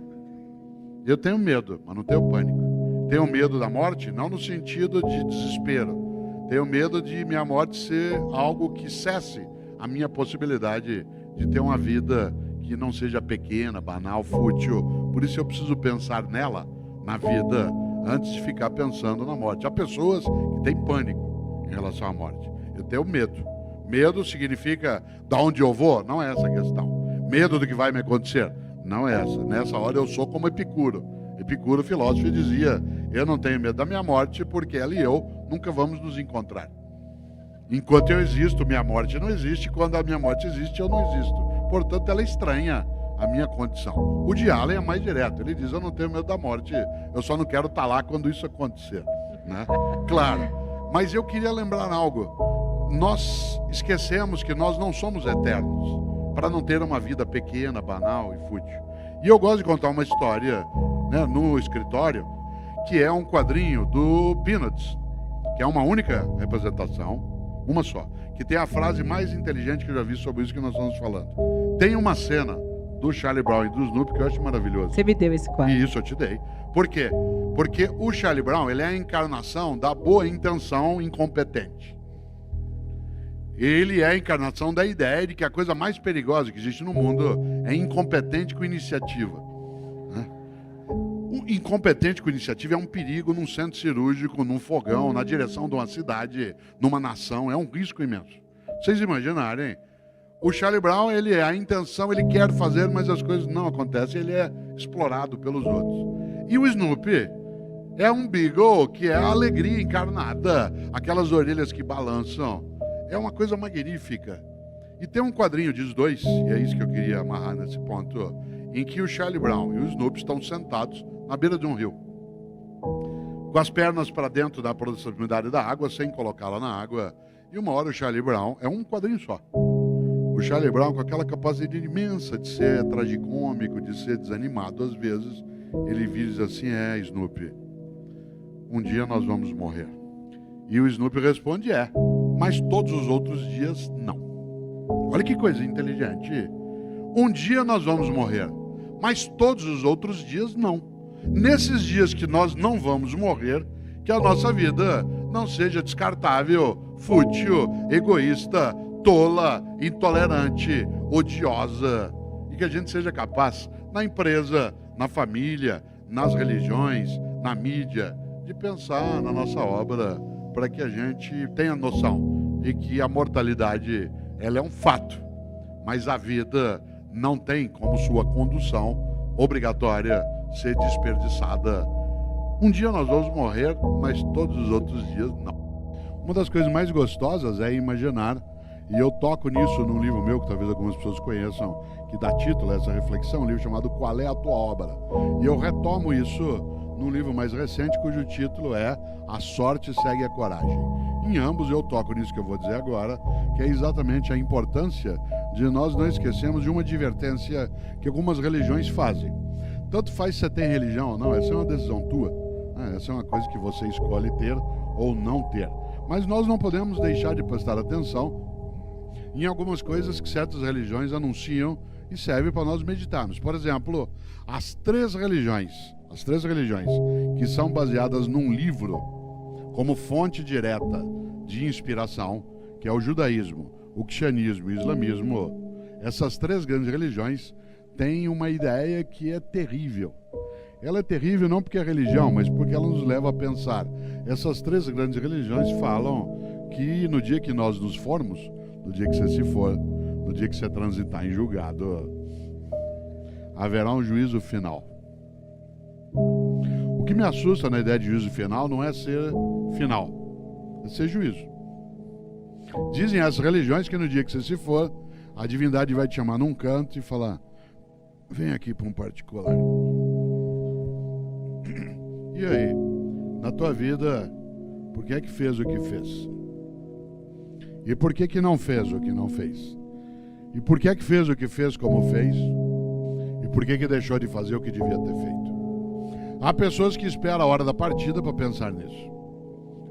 Eu tenho medo, mas não tenho pânico. Tenho medo da morte, não no sentido de desespero. Tenho medo de minha morte ser algo que cesse a minha possibilidade de ter uma vida que não seja pequena, banal, fútil. Por isso eu preciso pensar nela, na vida, antes de ficar pensando na morte. Há pessoas que têm pânico em relação à morte. Eu tenho medo. Medo significa de onde eu vou? Não é essa a questão. Medo do que vai me acontecer? Não é essa. Nessa hora eu sou como Epicuro. Epicuro, filósofo, dizia, eu não tenho medo da minha morte porque ela e eu nunca vamos nos encontrar. Enquanto eu existo, minha morte não existe. Quando a minha morte existe, eu não existo. Portanto, ela estranha a minha condição. O de Allen é mais direto. Ele diz, eu não tenho medo da morte, eu só não quero estar lá quando isso acontecer. Né? Claro. Mas eu queria lembrar algo. Nós esquecemos que nós não somos eternos, para não ter uma vida pequena, banal e fútil. E eu gosto de contar uma história, né, no escritório, que é um quadrinho do Peanuts, que é uma única representação, uma só, que tem a frase mais inteligente que eu já vi sobre isso que nós estamos falando. Tem uma cena do Charlie Brown e do Snoopy que eu acho maravilhoso. Você me deu esse quadro. E isso eu te dei. Por quê? Porque o Charlie Brown, ele é a encarnação da boa intenção incompetente. Ele é a encarnação da ideia de que a coisa mais perigosa que existe no mundo é incompetente com iniciativa. Né? O incompetente com iniciativa é um perigo num centro cirúrgico, num fogão, na direção de uma cidade, numa nação. É um risco imenso. Vocês imaginarem O Charlie Brown, a intenção, ele quer fazer, mas as coisas não acontecem, ele é explorado pelos outros. E o Snoopy é um Beagle que é a alegria encarnada, aquelas orelhas que balançam. É uma coisa magnífica. E tem um quadrinho, diz dois, e é isso que eu queria amarrar nesse ponto, em que o Charlie Brown e o Snoopy estão sentados na beira de um rio, com as pernas para dentro da proximidade da água, sem colocá-la na água. E uma hora o Charlie Brown, é um quadrinho só, o Charlie Brown, com aquela capacidade imensa de ser tragicômico, de ser desanimado às vezes, ele diz assim: Snoopy, um dia nós vamos morrer. E o Snoopy responde: mas todos os outros dias não. Olha que coisa inteligente. Um dia nós vamos morrer, mas todos os outros dias não. Nesses dias que nós não vamos morrer, que a nossa vida não seja descartável, fútil, egoísta, tola, intolerante, odiosa, e que a gente seja capaz, na empresa, na família, nas religiões, na mídia, de pensar na nossa obra, para que a gente tenha noção de que a mortalidade, ela é um fato, mas a vida não tem como sua condução obrigatória ser desperdiçada. Um dia nós vamos morrer, mas todos os outros dias não. Uma das coisas mais gostosas é imaginar, e eu toco nisso num livro meu, que talvez algumas pessoas conheçam, que dá título a essa reflexão, um livro chamado Qual é a Tua Obra? E eu retomo isso num livro mais recente, cujo título é A Sorte Segue a Coragem. Em ambos eu toco nisso que eu vou dizer agora, que é exatamente a importância de nós não esquecermos de uma advertência que algumas religiões fazem. Tanto faz se você tem religião ou não, essa é uma decisão tua. Essa é uma coisa que você escolhe ter ou não ter. Mas nós não podemos deixar de prestar atenção em algumas coisas que certas religiões anunciam e servem para nós meditarmos. Por exemplo, as três religiões que são baseadas num livro como fonte direta de inspiração, que é o judaísmo, o cristianismo e o islamismo, essas três grandes religiões têm uma ideia que é terrível. Ela é terrível não porque é religião, mas porque ela nos leva a pensar. Essas três grandes religiões falam que no dia que nós nos formos, no dia que você se for, no dia que você transitar em julgado, haverá um juízo final. O que me assusta na ideia de juízo final não é ser final, é ser juízo. Dizem as religiões que no dia que você se for, a divindade vai te chamar num canto e falar: vem aqui para um particular. E aí, na tua vida, por que é que fez o que fez? E por que que não fez o que não fez? E por que é que fez o que fez como fez? E por que que deixou de fazer o que devia ter feito? Há pessoas que esperam a hora da partida para pensar nisso.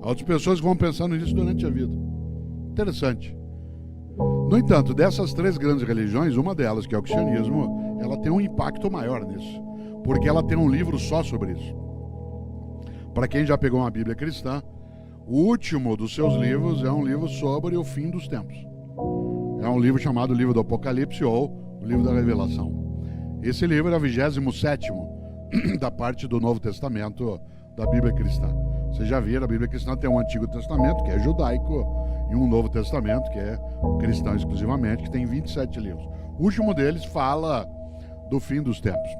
Há outras pessoas que vão pensando nisso durante a vida. Interessante. No entanto, dessas três grandes religiões, uma delas, que é o cristianismo, ela tem um impacto maior nisso, porque ela tem um livro só sobre isso. Para quem já pegou uma Bíblia cristã, o último dos seus livros é um livro sobre o fim dos tempos. É um livro chamado Livro do Apocalipse ou o Livro da Revelação. Esse livro é o 27º da parte do Novo Testamento da Bíblia cristã. Vocês já viram, a Bíblia cristã tem um Antigo Testamento, que é judaico, e um Novo Testamento, que é cristão exclusivamente, que tem 27 livros. O último deles fala do fim dos tempos.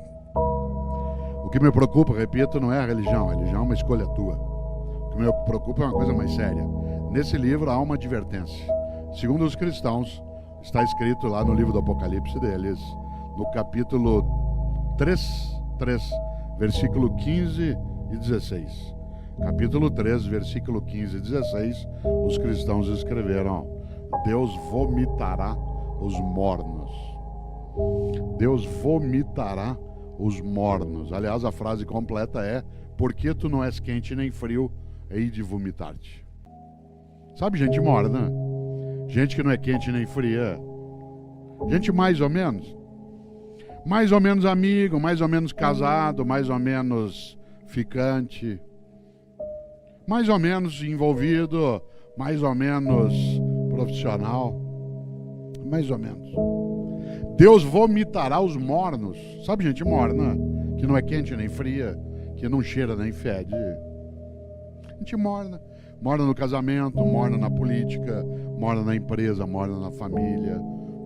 O que me preocupa, repito, não é a religião é uma escolha tua. O que me preocupa é uma coisa mais séria. Nesse livro há uma advertência. Segundo os cristãos, está escrito lá no livro do Apocalipse deles, no capítulo 3, versículo 15 e 16. Capítulo 3, versículo 15 e 16, os cristãos escreveram: Deus vomitará os mornos. Deus vomitará os mornos. Aliás, a frase completa é: porque tu não és quente nem frio, hei de vomitar-te. Sabe, gente morna? Gente que não é quente nem fria. Gente mais ou menos. Mais ou menos amigo, mais ou menos casado, mais ou menos ficante. Mais ou menos envolvido, mais ou menos profissional. Mais ou menos. Deus vomitará os mornos. Sabe, gente morna? Que não é quente nem fria, que não cheira nem fede. Gente morna. Morna no casamento, morna na política, morna na empresa, morna na família,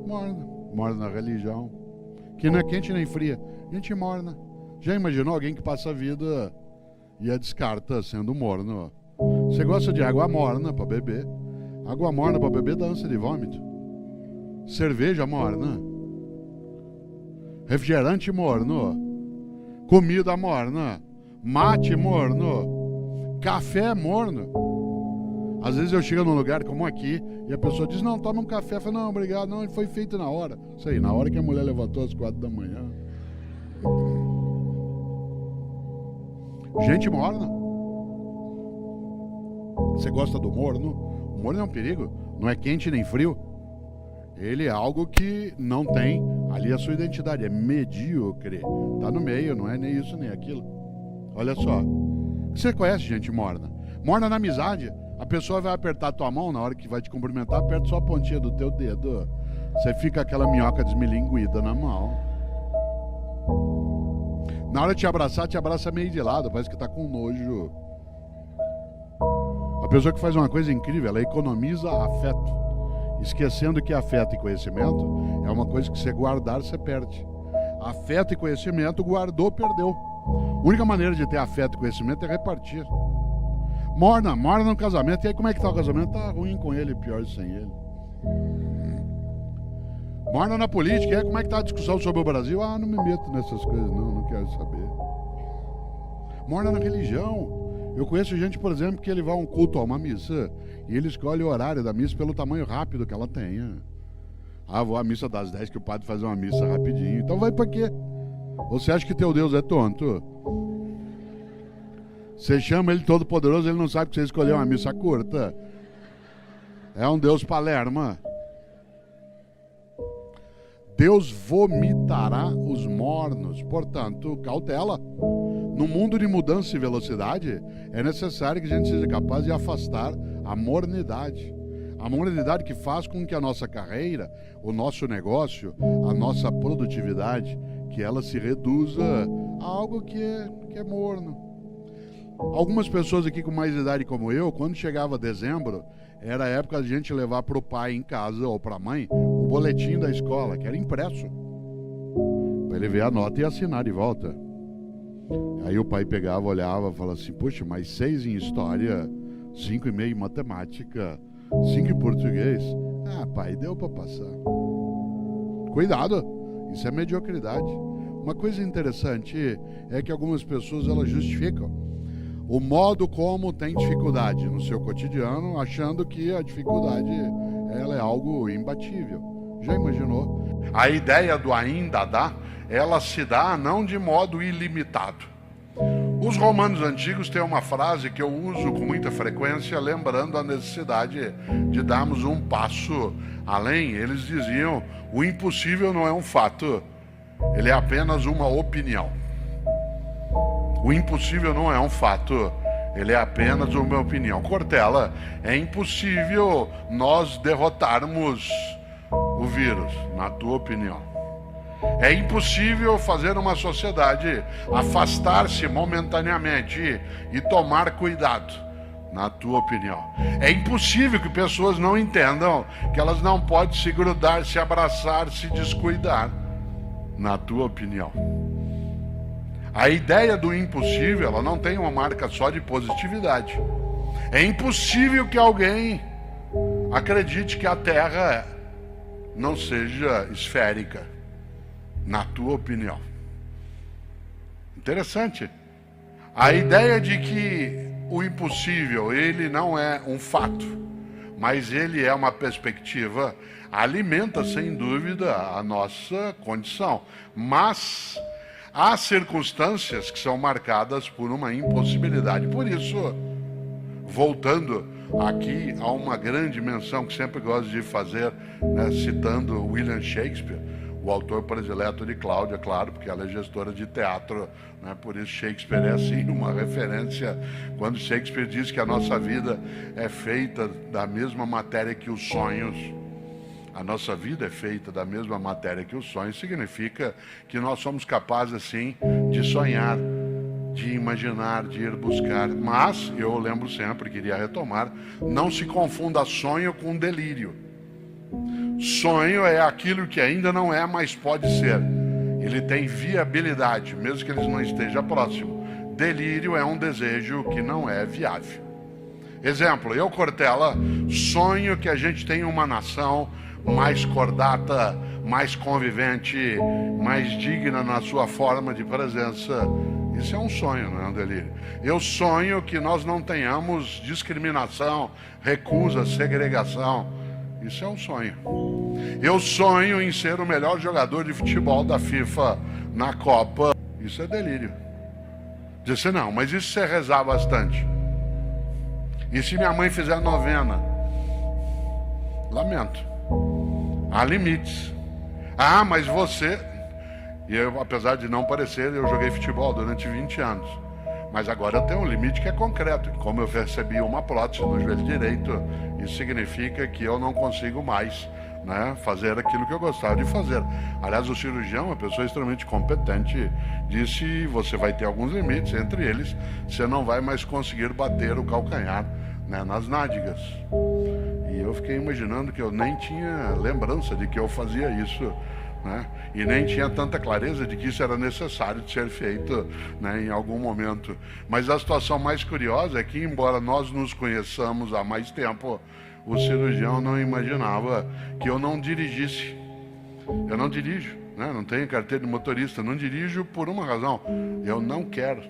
Morna. Morna na religião. Que não é quente nem fria. Gente morna. Já imaginou alguém que passa a vida e a descarta sendo morno? Você gosta de água morna para beber? Água morna para beber dá ânsia de vômito. Cerveja morna. Refrigerante morno. Comida morna. Mate morno. Café morno. Às vezes eu chego num lugar como aqui e a pessoa diz, não, toma um café. Eu falo, não, obrigado, não, ele foi feito na hora. Isso aí, na hora que a mulher levantou às 4 da manhã. Gente morna. Você gosta do morno? O morno é um perigo. Não é quente nem frio. Ele é algo que não tem ali a sua identidade. É medíocre. Tá no meio, não é nem isso nem aquilo. Olha só. Você conhece gente morna? Morna na amizade. A pessoa vai apertar a tua mão na hora que vai te cumprimentar, aperta só a pontinha do teu dedo. Você fica aquela minhoca desmilinguida na mão. Na hora de te abraça meio de lado, parece que tá com nojo. A pessoa que faz uma coisa incrível, ela economiza afeto, esquecendo que afeto e conhecimento é uma coisa que você guardar, você perde. Afeto e conhecimento, guardou, perdeu. A única maneira de ter afeto e conhecimento é repartir. Morna no casamento. E aí como é que tá o casamento? Tá ruim com ele, pior sem ele. Morna na política. E aí como é que tá a discussão sobre o Brasil? Ah, não me meto nessas coisas não quero saber. Morna na religião. Eu conheço gente, por exemplo, que ele vai a um culto, a uma missa, e ele escolhe o horário da missa pelo tamanho rápido que ela tenha. Ah, vou à missa das 10 que o padre faz uma missa rapidinho. Então vai pra quê? Ou você acha que teu Deus é tonto? Você chama ele todo poderoso, ele não sabe que você escolheu uma missa curta. É um Deus palerma. Deus vomitará os mornos. Portanto, cautela. No mundo de mudança e velocidade, é necessário que a gente seja capaz de afastar a mornidade. A mornidade que faz com que a nossa carreira, o nosso negócio, a nossa produtividade, que ela se reduza a algo que é morno. Algumas pessoas aqui com mais idade como eu, quando chegava dezembro, era a época de a gente levar para o pai em casa ou para a mãe o boletim da escola, que era impresso, para ele ver a nota e assinar de volta. Aí o pai pegava, olhava e falava assim, puxa, mas 6 em história, 5,5 em matemática, 5 em português. Ah, pai, deu para passar. Cuidado, isso é mediocridade. Uma coisa interessante é que algumas pessoas elas justificam o modo como tem dificuldade no seu cotidiano, achando que a dificuldade ela é algo imbatível. Já imaginou? A ideia do ainda dá, ela se dá não de modo ilimitado. Os romanos antigos têm uma frase que eu uso com muita frequência, lembrando a necessidade de darmos um passo além. Eles diziam, o impossível não é um fato, ele é apenas uma opinião. O impossível não é um fato, ele é apenas uma opinião. Cortella, é impossível nós derrotarmos o vírus, na tua opinião. É impossível fazer uma sociedade afastar-se momentaneamente e tomar cuidado, na tua opinião. É impossível que pessoas não entendam que elas não podem se grudar, se abraçar, se descuidar, na tua opinião. A ideia do impossível, ela não tem uma marca só de positividade. É impossível que alguém acredite que a Terra não seja esférica, na tua opinião. Interessante. A ideia de que o impossível, ele não é um fato, mas ele é uma perspectiva, alimenta sem dúvida a nossa condição. Mas há circunstâncias que são marcadas por uma impossibilidade. Por isso, voltando aqui a uma grande menção que sempre gosto de fazer, né, citando William Shakespeare, o autor predileto de Cláudia, claro, porque ela é gestora de teatro, né, por isso Shakespeare é assim uma referência. Quando Shakespeare diz que a nossa vida é feita da mesma matéria que os sonhos, a nossa vida é feita da mesma matéria que os sonhos, significa que nós somos capazes, assim, de sonhar, de imaginar, de ir buscar. Mas, eu lembro sempre, queria retomar, não se confunda sonho com delírio. Sonho é aquilo que ainda não é, mas pode ser. Ele tem viabilidade, mesmo que ele não esteja próximo. Delírio é um desejo que não é viável. Exemplo, eu, Cortella, sonho que a gente tenha uma nação mais cordata, mais convivente, mais digna na sua forma de presença. Isso é um sonho, não é um delírio. Eu sonho que nós não tenhamos discriminação, recusa, segregação. Isso é um sonho. Eu sonho em ser o melhor jogador de futebol da FIFA na Copa. Isso é delírio. Disse, não, mas isso você rezar bastante. E se minha mãe fizer novena? Lamento. Há limites. Ah, mas você... E eu, apesar de não parecer, eu joguei futebol durante 20 anos. Mas agora eu tenho um limite que é concreto. Como eu recebi uma prótese no joelho direito, isso significa que eu não consigo mais, né, fazer aquilo que eu gostava de fazer. Aliás, o cirurgião, uma pessoa extremamente competente, disse: você vai ter alguns limites, entre eles, você não vai mais conseguir bater o calcanhar, né, nas nádegas. E eu fiquei imaginando que eu nem tinha lembrança de que eu fazia isso, né? E nem tinha tanta clareza de que isso era necessário de ser feito, né, em algum momento. Mas a situação mais curiosa é que, embora nós nos conheçamos há mais tempo, o cirurgião não imaginava que eu não dirigisse. Eu não dirijo, né? Não tenho carteira de motorista, não dirijo por uma razão: eu não quero.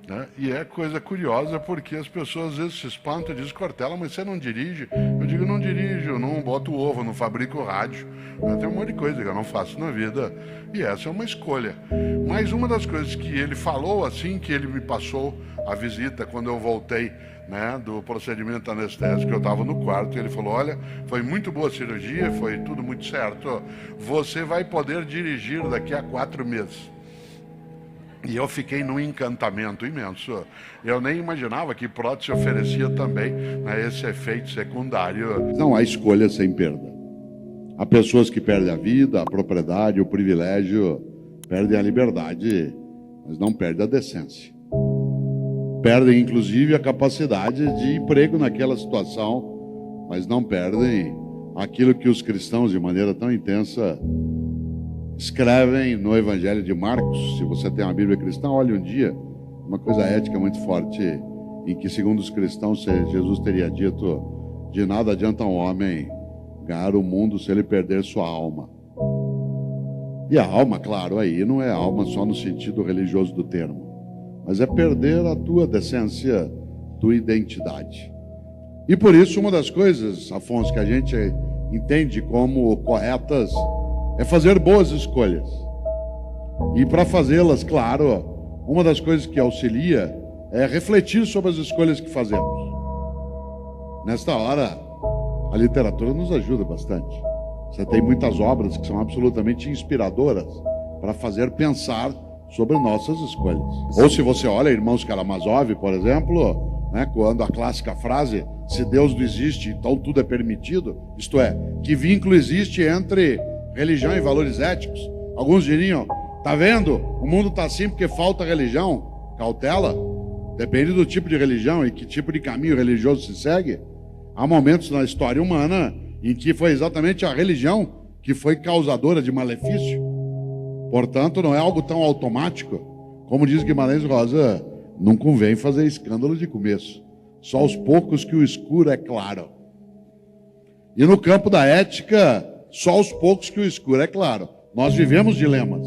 Né? E é coisa curiosa porque as pessoas às vezes se espantam e dizem: Cortella, mas você não dirige? Eu digo: não dirijo, não boto ovo, não fabrico rádio. Tem um monte de coisa que eu não faço na vida, e essa é uma escolha. Mas uma das coisas que ele falou assim que ele me passou a visita quando eu voltei, né, do procedimento anestésico, eu estava no quarto, e ele falou: olha, foi muito boa a cirurgia, foi tudo muito certo, você vai poder dirigir daqui a 4 meses. E eu fiquei num encantamento imenso. Eu nem imaginava que prótese oferecia também, né, esse efeito secundário. Não há escolha sem perda. Há pessoas que perdem a vida, a propriedade, o privilégio, perdem a liberdade, mas não perdem a decência. Perdem, inclusive, a capacidade de emprego naquela situação, mas não perdem aquilo que os cristãos, de maneira tão intensa, escrevem no Evangelho de Marcos. Se você tem uma Bíblia cristã, olhe um dia, uma coisa ética muito forte, em que, segundo os cristãos, Jesus teria dito: de nada adianta um homem ganhar o mundo se ele perder sua alma. E a alma, claro, aí não é alma só no sentido religioso do termo, mas é perder a tua decência, tua identidade. E por isso, uma das coisas, Afonso, que a gente entende como corretas é fazer boas escolhas. E para fazê-las, claro, uma das coisas que auxilia é refletir sobre as escolhas que fazemos. Nesta hora, a literatura nos ajuda bastante. Você tem muitas obras que são absolutamente inspiradoras para fazer pensar sobre nossas escolhas. Ou se você olha Irmãos Karamazov, por exemplo, né, quando a clássica frase: se Deus não existe, então tudo é permitido, isto é, que vínculo existe entre religião e valores éticos? Alguns diriam: tá vendo? O mundo está assim porque falta religião. Cautela, depende do tipo de religião e que tipo de caminho religioso se segue. Há momentos na história humana em que foi exatamente a religião que foi causadora de malefício. Portanto, não é algo tão automático. Como diz Guimarães Rosa, não convém fazer escândalo de começo. Só aos poucos que o escuro é claro. E no campo da ética, só aos poucos que o escuro é claro. Nós vivemos dilemas.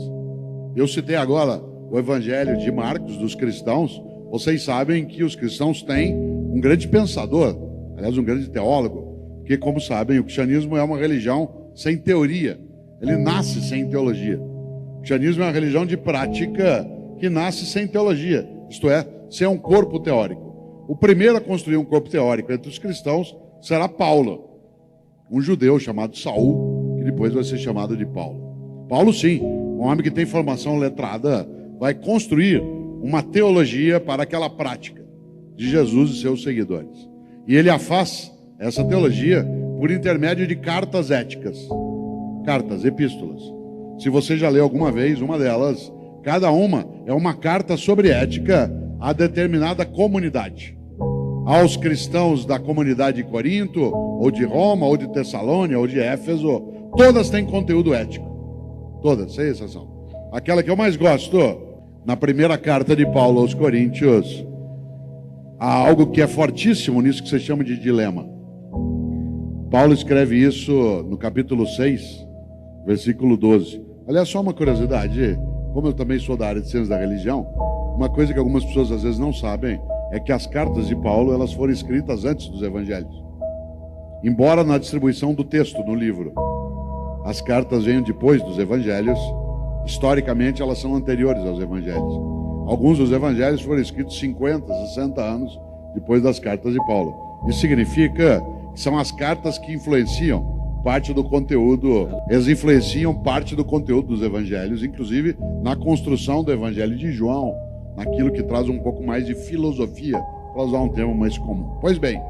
Eu citei agora o Evangelho de Marcos, dos cristãos. Vocês sabem que os cristãos têm um grande pensador, aliás, um grande teólogo, porque, como sabem, o cristianismo é uma religião sem teoria. Ele nasce sem teologia. O cristianismo é uma religião de prática que nasce sem teologia, isto é, sem um corpo teórico. O primeiro a construir um corpo teórico entre os cristãos será Paulo, um judeu chamado Saul, que depois vai ser chamado de Paulo. Paulo, sim, um homem que tem formação letrada, vai construir uma teologia para aquela prática de Jesus e seus seguidores. E ele a faz, essa teologia, por intermédio de cartas éticas, cartas, epístolas. Se você já leu alguma vez uma delas, cada uma é uma carta sobre ética a determinada comunidade. Aos cristãos da comunidade de Corinto, ou de Roma, ou de Tessalônica, ou de Éfeso, todas têm conteúdo ético. Todas, sem exceção. Aquela que eu mais gosto, na primeira carta de Paulo aos Coríntios, há algo que é fortíssimo nisso que você chama de dilema. Paulo escreve isso no capítulo 6, versículo 12. Aliás, só uma curiosidade, como eu também sou da área de ciências da religião, uma coisa que algumas pessoas às vezes não sabem é que as cartas de Paulo, elas foram escritas antes dos evangelhos. Embora na distribuição do texto no livro as cartas venham depois dos evangelhos, historicamente elas são anteriores aos evangelhos. Alguns dos evangelhos foram escritos 50, 60 anos depois das cartas de Paulo. Isso significa que são as cartas que influenciam parte do conteúdo, eles influenciam parte do conteúdo dos evangelhos, inclusive na construção do evangelho de João, naquilo que traz um pouco mais de filosofia, para usar um termo mais comum. Pois bem,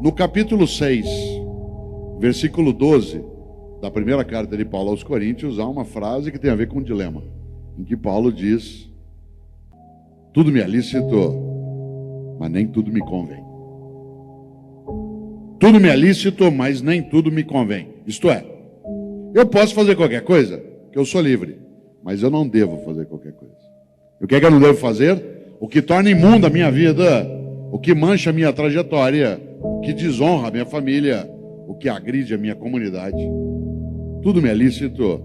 no capítulo 6, versículo 12, da primeira carta de Paulo aos Coríntios, há uma frase que tem a ver com um dilema, em que Paulo diz: tudo me é lícito, mas nem tudo me convém. Tudo me é lícito, mas nem tudo me convém. Isto é, eu posso fazer qualquer coisa, porque eu sou livre, mas eu não devo fazer qualquer coisa. E o que é que eu não devo fazer? O que torna imunda a minha vida, o que mancha a minha trajetória, o que desonra a minha família, o que agride a minha comunidade. Tudo me é lícito,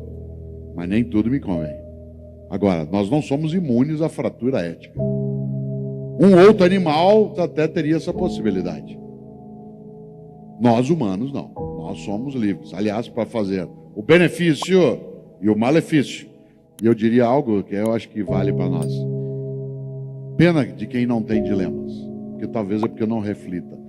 mas nem tudo me convém. Agora, nós não somos imunes à fratura ética. Um outro animal até teria essa possibilidade. Nós humanos não. Nós somos livres. Aliás, para fazer o benefício e o malefício. E eu diria algo que eu acho que vale para nós. Pena de quem não tem dilemas. Porque talvez é porque não reflita.